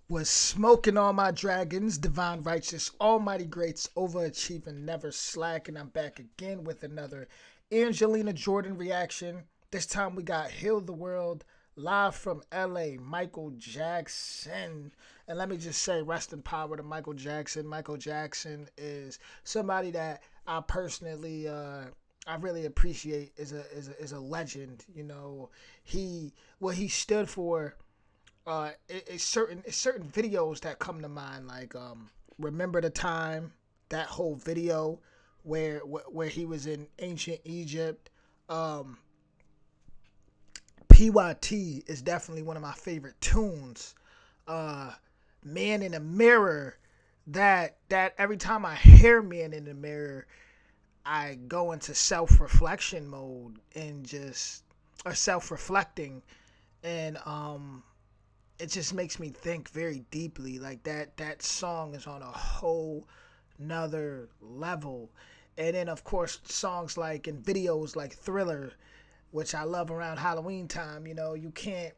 Was smoking all my dragons, divine righteous, almighty greats, overachieving, never slacking. I'm back again with another Angelina Jordan reaction. This time we got Heal the World live from LA, Michael Jackson. And let me just say, rest in power to Michael Jackson. Michael Jackson is somebody that I personally I really appreciate is a legend. You know, what he stood for. It's certain videos that come to mind, like remember the time, that whole video where he was in ancient Egypt. PYT is definitely one of my favorite tunes. Man in the Mirror, that every time I hear Man in the Mirror, I go into self-reflection mode and just or self-reflecting, and it just makes me think very deeply. Like that song is on a whole nother level. And then of course songs like and videos like Thriller, which I love around Halloween time. You know, you can't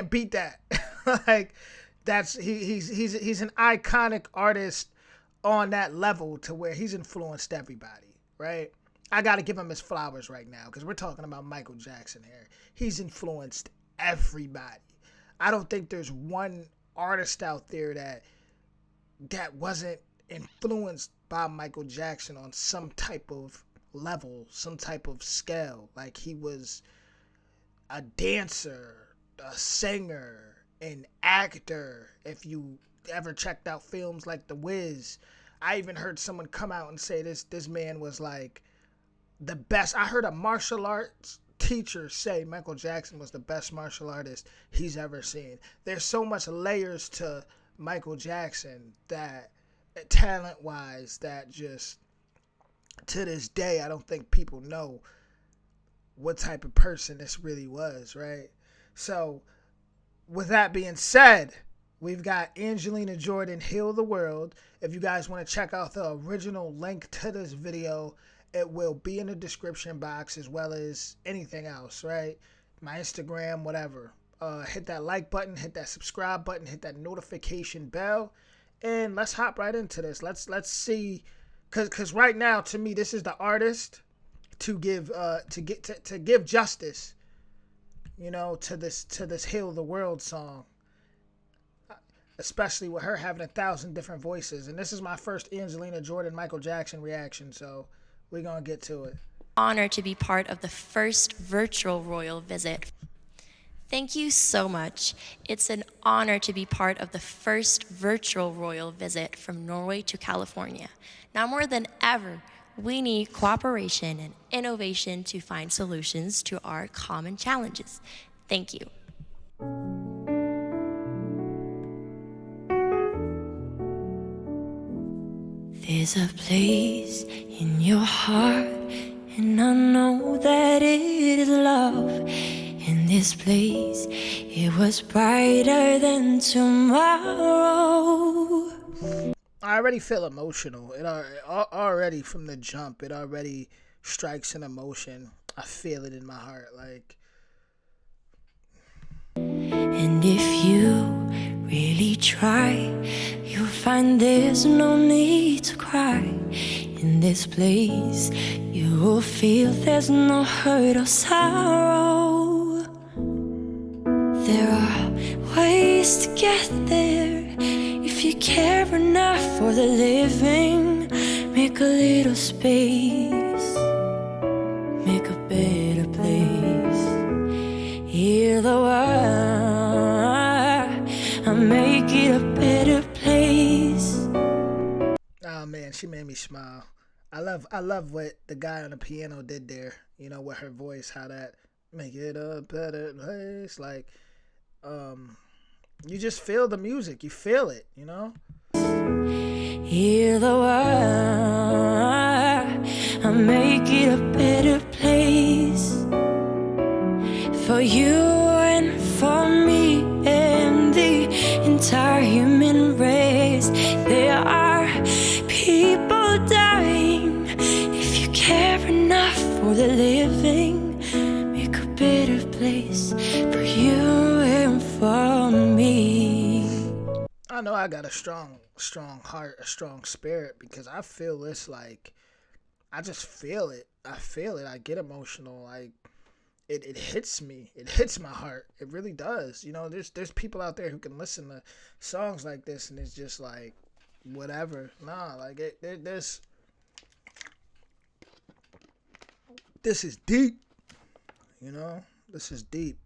beat that. Like that's he's an iconic artist on that level to where he's influenced everybody, right? I got to give him his flowers right now because we're talking about Michael Jackson here. He's influenced everybody. I don't think there's one artist out there that wasn't influenced by Michael Jackson on some type of level, some type of scale. Like he was a dancer, a singer, an actor. If you ever checked out films like The Wiz, I even heard someone come out and say this man was like the best. I heard a martial arts teacher say Michael Jackson was the best martial artist he's ever seen. There's so much layers to Michael Jackson that talent wise that just to this day I don't think people know what type of person this really was, right? So with that being said, we've got Angelina Jordan, Heal the World. If you guys want to check out the original link to this video, it will be in the description box as well as anything else, right? My Instagram, whatever. Hit that like button, hit that subscribe button, hit that notification bell, and let's hop right into this. Let's see, cause right now to me this is the artist to give to give justice, you know, to this Heal the World song, especially with her having 1,000 different voices. And this is my first Angelina Jordan Michael Jackson reaction, so we're going to get to it. Honor to be part of the first virtual royal visit. Thank you so much. It's an honor to be part of the first virtual royal visit from Norway to California. Now more than ever, we need cooperation and innovation to find solutions to our common challenges. Thank you. There's a place in your heart, and I know that it is love. In this place, it was brighter than tomorrow. I already feel emotional. It already from the jump, it already strikes an emotion. I feel it in my heart, like. And if you really try, you'll find there's no need to cry. In this place, you will feel there's no hurt or sorrow. There are ways to get there if you care enough for the living. Make a little space, make a better place. Heal the world, I'll make it a better place. Oh man, she made me smile. I love what the guy on the piano did there. You know, with her voice, how that make it a better place. Like, you just feel the music. You feel it, you know? Heal the world, I'll make it a better place. For you and for me and the entire human race. There are people dying. If you care enough for the living, make a better place for you and for me. I know I got a strong heart, a strong spirit because I feel this like I just feel it. I feel it. I get emotional. Like it hits me. It hits my heart. It really does. There's people out there who can listen to songs like this and it's just like whatever. Nah, like this is deep. This is deep.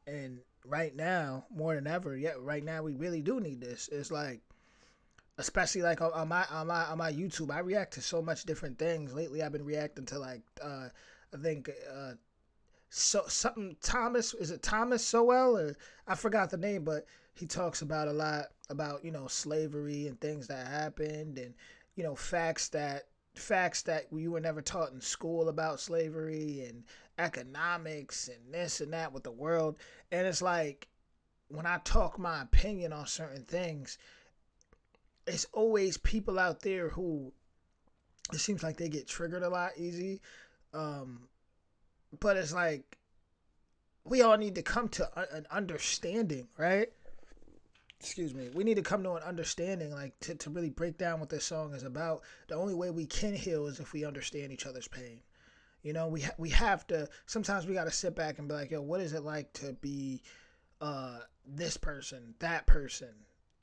And right now, more than ever, yeah, right now we really do need this. It's like, especially like on my YouTube, I react to so much different things. Lately, I've been reacting to like I think something Thomas, is it Thomas Sowell, or I forgot the name, but he talks about a lot about slavery and things that happened, and facts that you were never taught in school about slavery and economics and this and that with the world. And it's like when I talk my opinion on certain things, it's always people out there who it seems like they get triggered a lot easy. But it's like we all need to come to an understanding, right? Excuse me. We need to come to an understanding, like to really break down what this song is about. The only way we can heal is if we understand each other's pain. We have to. Sometimes we got to sit back and be like, yo, what is it like to be this person, that person?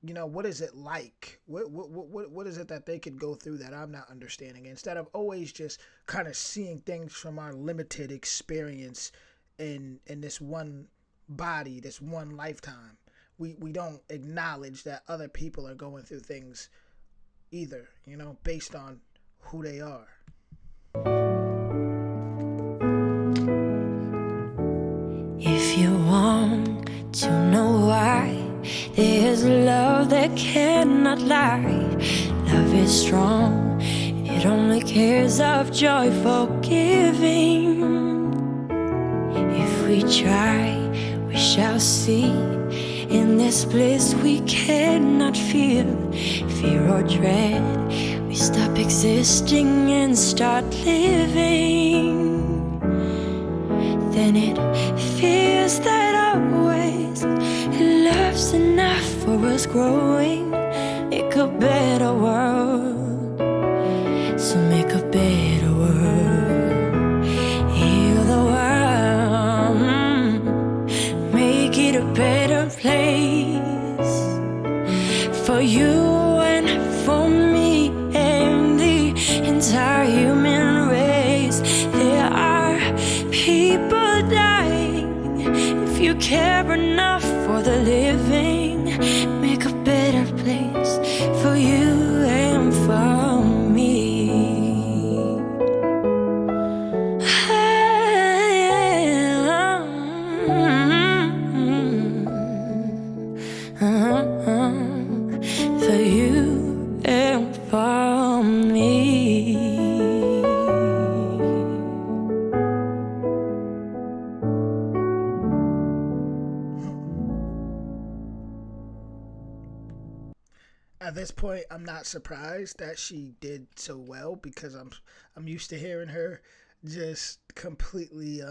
What is it like? What is it that they could go through that I'm not understanding? Instead of always just kind of seeing things from our limited experience in this one body, this one lifetime. We don't acknowledge that other people are going through things either, based on who they are. If you want to know why, there's love that cannot lie. Love is strong, it only cares of joy for giving. If we try, we shall see. In this bliss we cannot feel fear or dread. We stop existing and start living. Then it feels that always love's enough for us growing. Make a better world. So make a better world. Heal the world. Make it a better place for you and for me and the entire human race. There are people dying. If you care enough for the living, make a better place for you and for me. For you and for me. At this point, I'm not surprised that she did so well because I'm used to hearing her just completely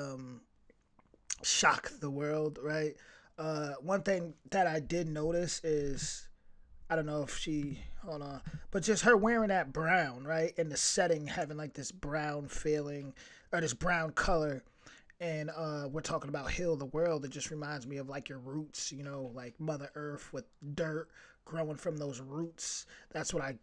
shock the world, right? One thing that I did notice is I don't know if she hold on, but just her wearing that brown, right, and the setting having like this brown feeling or this brown color. And we're talking about heal the world. It just reminds me of like your roots, like Mother Earth with dirt growing from those roots. That's what I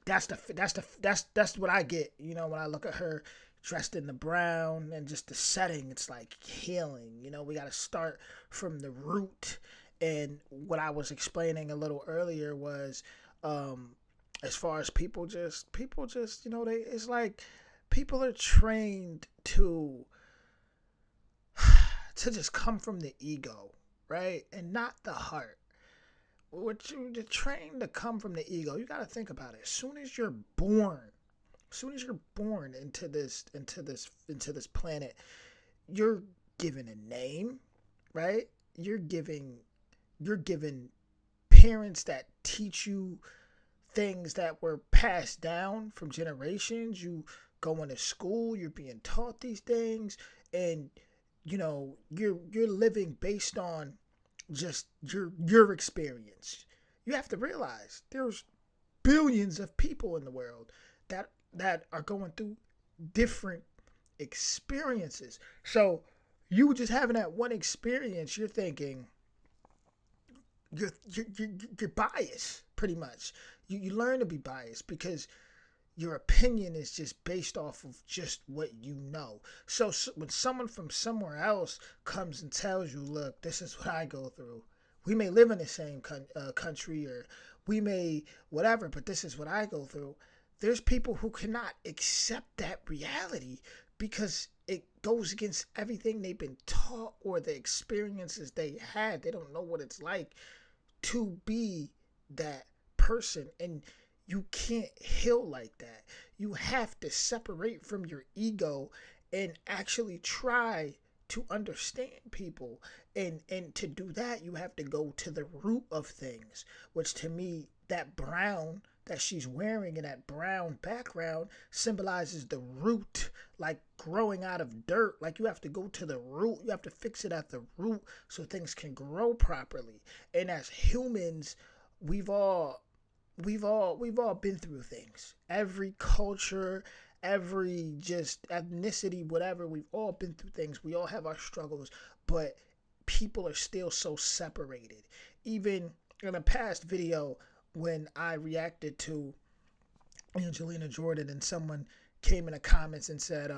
get. When I look at her dressed in the brown and just the setting, it's like healing. We got to start from the root. And what I was explaining a little earlier was, as far as people just, it's like people are trained to just come from the ego, right? And not the heart. You're trained to come from the ego. You got to think about it. As soon as you're born into this planet, you're given a name, right? You're given parents that teach you things that were passed down from generations. You going to school, you're being taught these things, and you're living based on just your experience. you have to realize there's billions of people in the world that are going through different experiences. So you just having that one experience, you're thinking you're biased pretty much. You learn to be biased because your opinion is just based off of just what you know. So when someone from somewhere else comes and tells you, look, this is what I go through. We may live in the same country, or we may whatever, but this is what I go through. There's people who cannot accept that reality because it goes against everything they've been taught or the experiences they had. They don't know what it's like to be that person. And you can't heal like that. You have to separate from your ego and actually try to understand people. And to do that, you have to go to the root of things, which to me, that brown that she's wearing in that brown background symbolizes the root, like growing out of dirt. Like you have to go to the root. You have to fix it at the root so things can grow properly. And as humans, we've all been through things. Every culture, every just ethnicity, whatever, we've all been through things. We all have our struggles, but people are still so separated. Even in a past video when I reacted to Angelina Jordan and someone came in the comments and said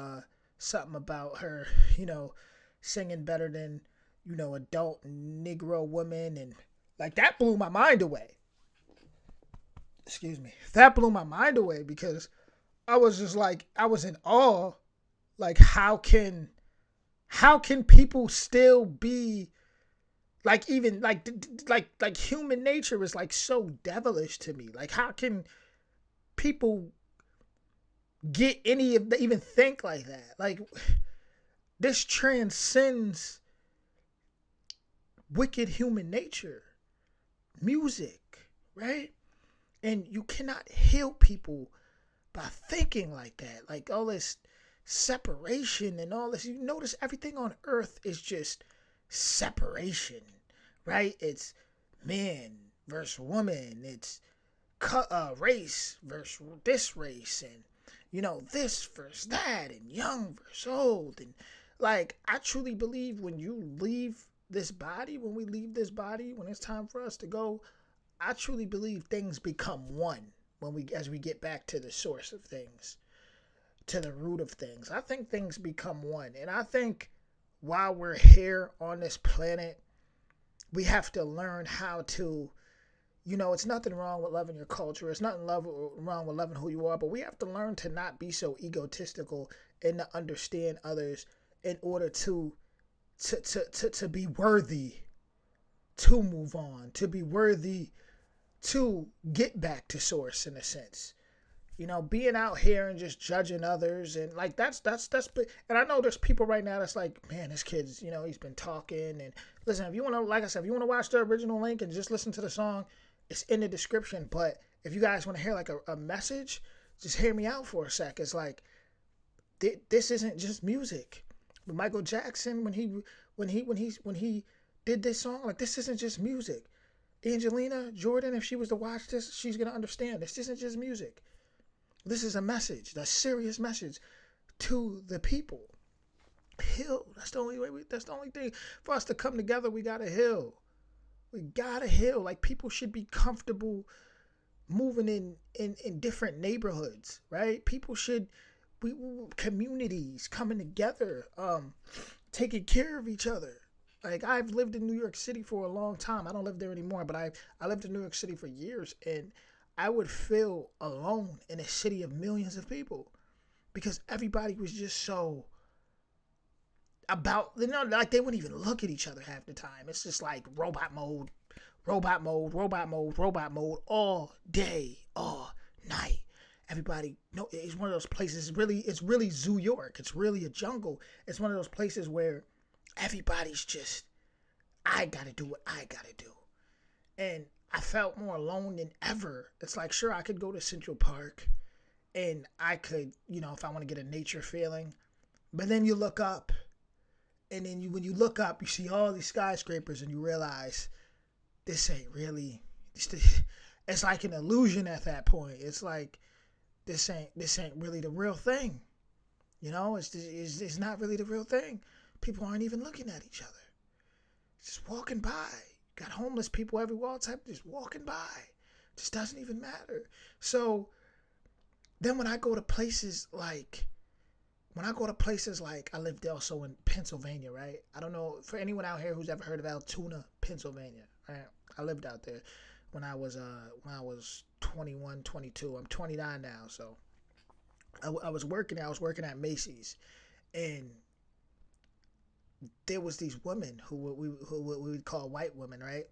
something about her, singing better than, adult Negro women, and like that blew my mind away. Excuse me. That blew my mind away because I was just like, I was in awe. Like, how can people still be like, even like human nature is like so devilish to me. Like, how can people get any of the, even think like that? Like, this transcends wicked human nature, music, right? And you cannot heal people by thinking like that. Like all this separation and all this. You notice everything on earth is just separation, right? It's man versus woman. It's race versus this race, and this versus that, and young versus old. And like, I truly believe when you leave this body, when we leave this body, when it's time for us to go, I truly believe things become one as we get back to the source of things, to the root of things. I think things become one. And I think while we're here on this planet, we have to learn how to, it's nothing wrong with loving your culture. It's nothing wrong with loving who you are, but we have to learn to not be so egotistical and to understand others in order to be worthy to move on, to be worthy to get back to source in a sense. Being out here and just judging others, and like that's and I know there's people right now that's like, man, this kid's, he's been talking. And listen, if you want to, like I said, if you want to watch the original link and just listen to the song, it's in the description. But if you guys want to hear like a message, just hear me out for a sec. It's like, this isn't just music. But Michael Jackson, when he did this song, like, this isn't just music. Angelina Jordan, if she was to watch this, she's gonna understand this isn't just music. This is a message, a serious message to the people. Heal. That's the only way. That's the only thing for us to come together. We gotta heal. We gotta heal. Like, people should be comfortable moving in different neighborhoods, right? People should, communities coming together, taking care of each other. Like, I've lived in New York City for a long time. I don't live there anymore, but I lived in New York City for years, and I would feel alone in a city of millions of people because everybody was just so about, like, they wouldn't even look at each other half the time. It's just like robot mode, robot mode, robot mode, robot mode all day, all night. Everybody, it's one of those places. It's really Zoo York. It's really a jungle. It's one of those places where everybody's just, I gotta do what I gotta do. And I felt more alone than ever. It's like, sure, I could go to Central Park and I could, if I want to get a nature feeling. But then you look up, and then when you look up, you see all these skyscrapers and you realize this ain't really it's like an illusion at that point. It's like this ain't really the real thing. You know, it's not really the real thing. People aren't even looking at each other. Just walking by. Got homeless people everywhere, all type just walking by. Just doesn't even matter. So then when I go to places like I lived also in Pennsylvania, right? I don't know for anyone out here who's ever heard of Altoona, Pennsylvania, right? I lived out there when I was 21, 22. I'm 29 now, so I was working at Macy's, and there was these women who we would call white women, right?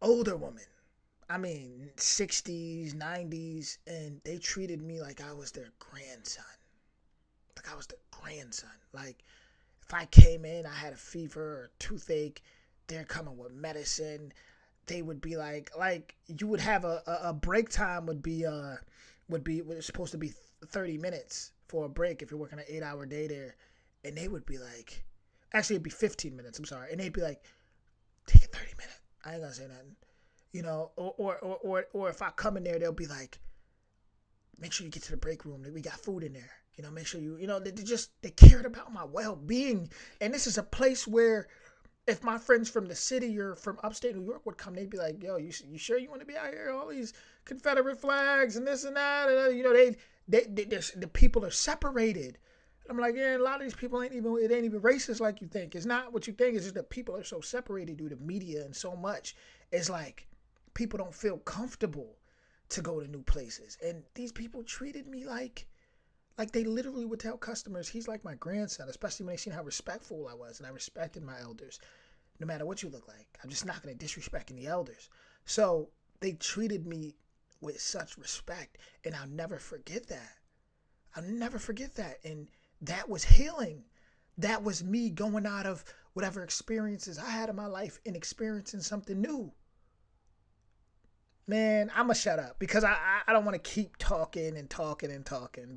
Older women. I mean, 60s, 90s, and they treated me like I was their grandson. Like I was their grandson. Like, if I came in, I had a fever or a toothache, they're coming with medicine. They would be like you would have a break time would be supposed to be 30 minutes for a break if you're working an 8-hour day there. And they would be like, actually it'd be 15 minutes, I'm sorry. And they'd be like, take a 30 minute. I ain't gonna say nothing. You know, or if I come in there, they'll be like, make sure you get to the break room. We got food in there. You know, make sure they cared about my well-being. And this is a place where if my friends from the city or from upstate New York would come, they'd be like, yo, you sure you want to be out here? All these Confederate flags and this and that. And, you know, the people are separated. I'm like, yeah, a lot of these people ain't even racist like you think. It's not what you think. It's just that people are so separated due to media and so much. It's like people don't feel comfortable to go to new places. And these people treated me like they literally would tell customers, he's like my grandson, especially when they seen how respectful I was. And I respected my elders, no matter what you look like. I'm just not going to disrespect any elders. So they treated me with such respect. And I'll never forget that. And that was healing. That was me going out of whatever experiences I had in my life and experiencing something new. Man, I'm going to shut up because I don't want to keep talking.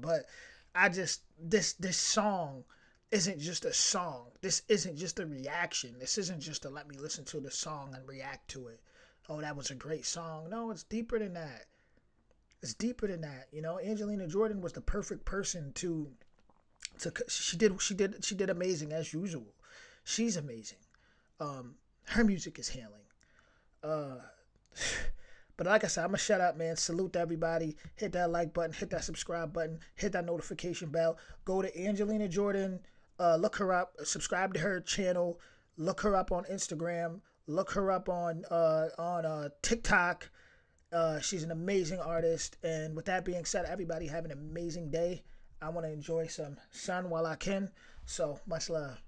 But I just, this song isn't just a song. This isn't just a reaction. This isn't just to let me listen to the song and react to it. Oh, that was a great song. No, it's deeper than that. You know, Angelina Jordan was the perfect person to she did amazing as usual. She's amazing. Her music is healing. But like I said, I'm going to shut up, man. Salute to everybody. Hit that like button. Hit that subscribe button. Hit that notification bell. Go to Angelina Jordan. Look her up. Subscribe to her channel. Look her up on Instagram. Look her up on TikTok. She's an amazing artist. And with that being said, everybody have an amazing day. I want to enjoy some sun while I can. So, much love.